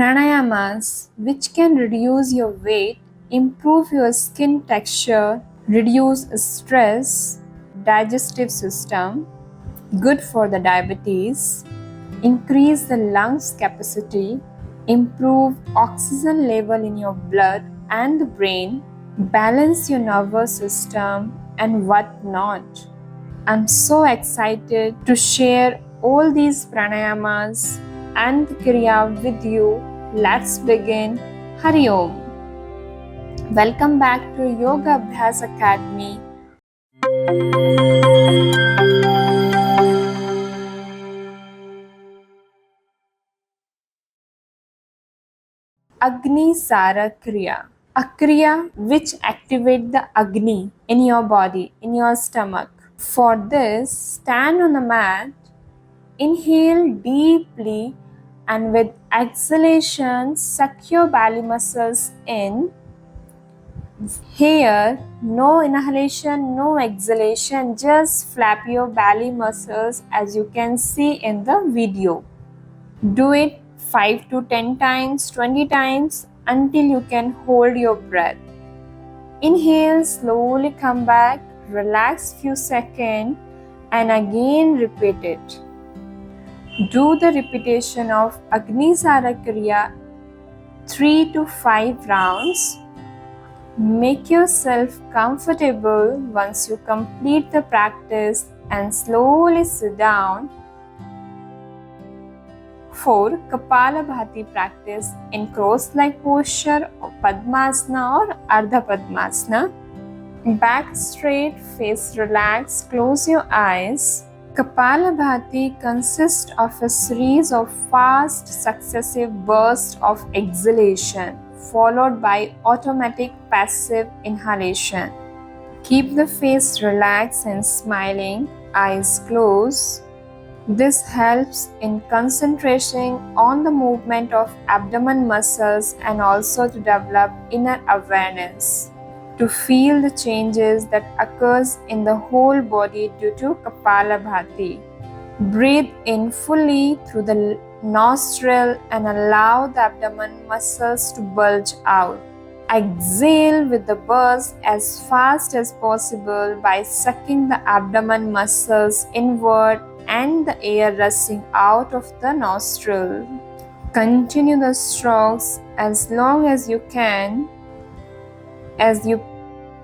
Pranayamas, which can reduce your weight, improve your skin texture, reduce stress, digestive system, good for the diabetes, increase the lungs capacity, improve oxygen level in your blood and the brain, balance your nervous system, and whatnot. I'm so excited to share all these pranayamas and kriya with you. Let's begin. Hari Om. Welcome back to Yoga Abhyas Academy. Agni Sara Kriya. A kriya which activates the Agni in your body, in your stomach. For this, stand on the mat, inhale deeply, and with exhalation, suck your belly muscles in. Here, no inhalation, no exhalation, just flap your belly muscles as you can see in the video. Do it 5 to 10 times, 20 times until you can hold your breath. Inhale, slowly come back, relax few seconds and again repeat it. Do the repetition of Agni Sara Kriya 3 to 5 rounds. Make yourself comfortable once you complete the practice and slowly sit down for Kapalabhati practice in cross-leg posture or Padmasana or Ardha Padmasana. Back straight, face relaxed, close your eyes. Kapalabhati consists of a series of fast successive bursts of exhalation followed by automatic passive inhalation. Keep the face relaxed and smiling, eyes closed. This helps in concentration on the movement of abdomen muscles and also to develop inner awareness, to feel the changes that occurs in the whole body due to Kapalabhati. Breathe in fully through the nostril and allow the abdomen muscles to bulge out. Exhale with the burst as fast as possible by sucking the abdomen muscles inward and the air rushing out of the nostril. Continue the strokes as long as you can. As you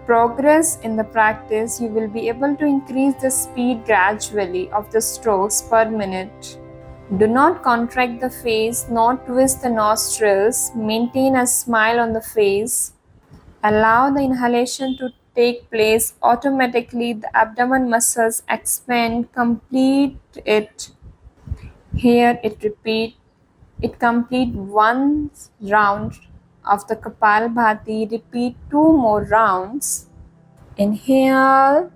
progress in the practice, you will be able to increase the speed gradually of the strokes per minute. Do not contract the face, nor twist the nostrils. Maintain a smile on the face. Allow the inhalation to take place automatically. The abdomen muscles expand. Complete it. Here it complete one round of the Kapalabhati. Repeat 2 more rounds. Inhale.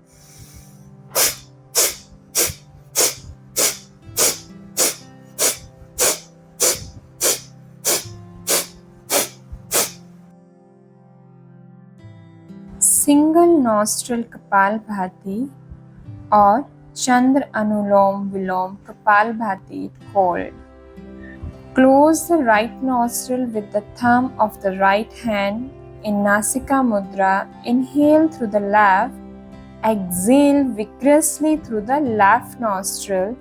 Single nostril Kapalabhati or Chandra Anulom Vilom Kapalabhati called. Close the right nostril with the thumb of the right hand in Nasika Mudra. Inhale through the left. Exhale vigorously through the left nostril.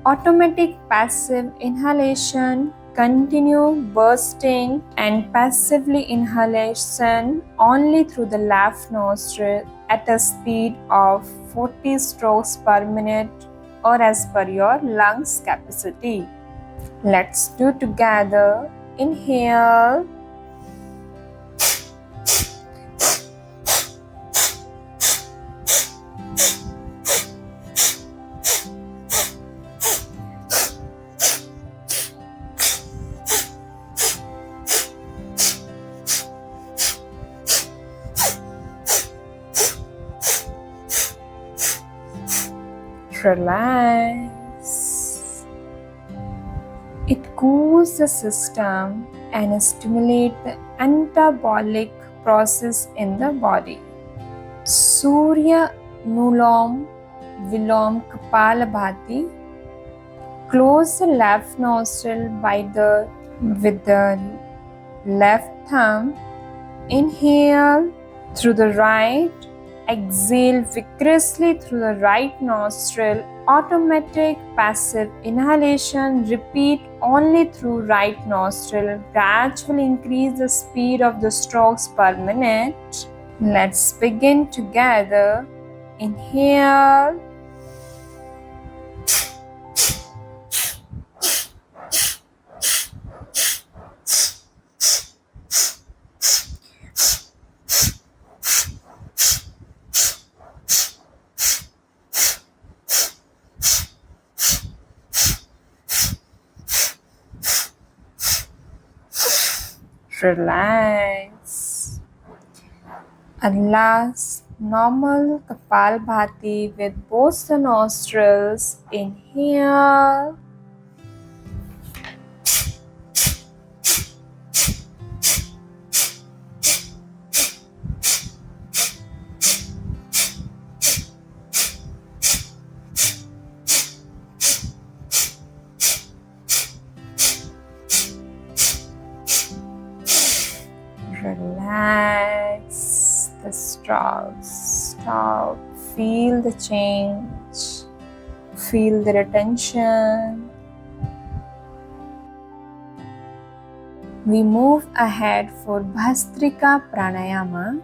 Automatic passive inhalation. Continue bursting and passively inhalation only through the left nostril at a speed of 40 strokes per minute or as per your lungs capacity. Let's do together. Inhale. Relax. It cools the system and stimulates the anabolic process in the body. Surya Nulom Vilom Kapalabhati. Close the left nostril by the With the left thumb, inhale through the right, exhale vigorously through the right nostril. Automatic passive inhalation, repeat only through right nostril. Gradually increase the speed of the strokes per minute. Let's begin together. Inhale. Relax. And last, normal Kapalbhati with both the nostrils. Inhale. Relax the strokes. Stop. Feel the change. Feel the retention. We move ahead for Bhastrika Pranayama.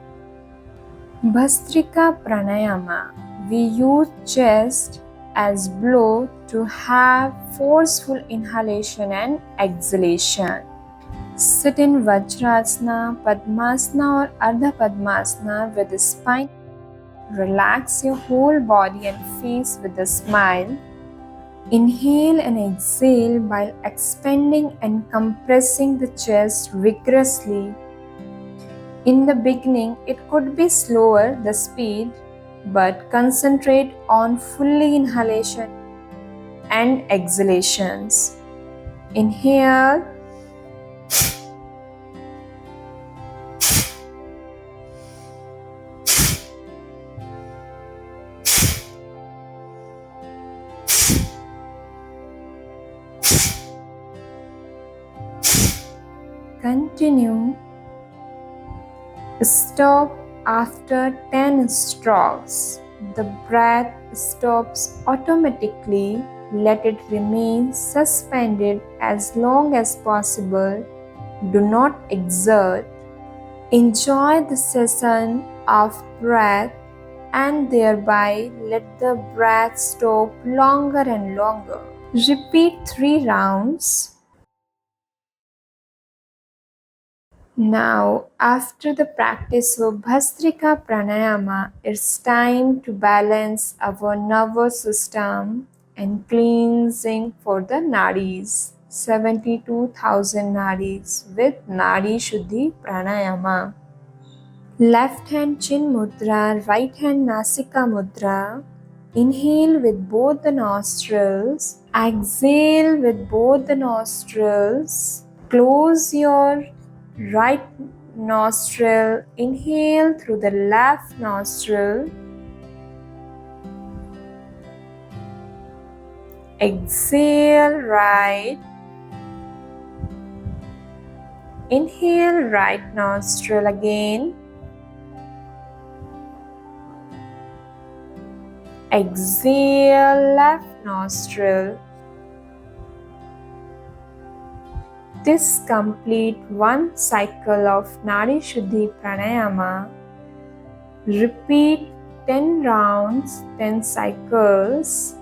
Bhastrika Pranayama. We use chest as blow to have forceful inhalation and exhalation. Sit in Vajrasana, Padmasana or Ardha Padmasana with the spine. Relax your whole body and face with a smile. Inhale and exhale while expanding and compressing the chest vigorously. In the beginning, it could be slower, the speed, but concentrate on fully inhalation and exhalations. Inhale. Continue. Stop after 10 strokes. The breath stops automatically. Let it remain suspended as long as possible. Do not exert. Enjoy the session of breath and thereby let the breath stop longer and longer. Repeat 3 rounds. Now, after the practice of Bhastrika Pranayama, it's time to balance our nervous system and cleansing for the nadis. 72,000 nadis with Nadi Shuddhi Pranayama. Left hand Chin Mudra, right hand Nasika Mudra. Inhale with both the nostrils. Exhale with both the nostrils. Close your right nostril. Inhale through the left nostril. Exhale right. Inhale right nostril again. Exhale left nostril. This complete one cycle of Nadi Shuddhi Pranayama. Repeat 10 rounds, 10 cycles.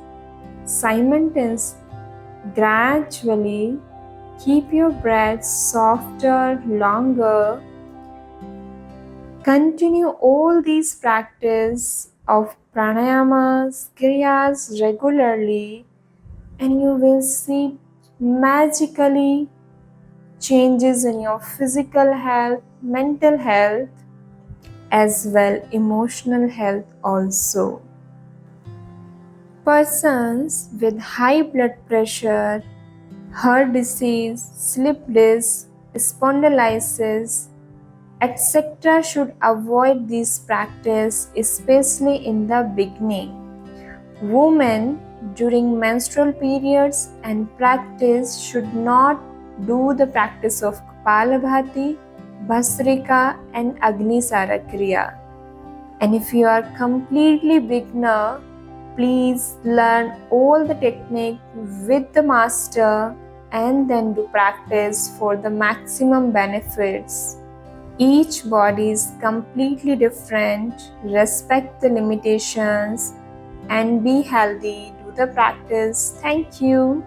Simultaneously, gradually keep your breath softer, longer. Continue all these practice of pranayamas, kriyas regularly, and you will see magically changes in your physical health, mental health, as well emotional health also. Persons with high blood pressure, heart disease, slip disc, spondylitis, etc. should avoid this practice, especially in the beginning. Women during menstrual periods and practice should not do the practice of Kapalabhati, Bhasrika and Agnisara Kriya. And if you are completely beginner, please learn all the technique with the master and then do practice for the maximum benefits. Each body is completely different. Respect the limitations and be healthy. Do the practice. Thank you.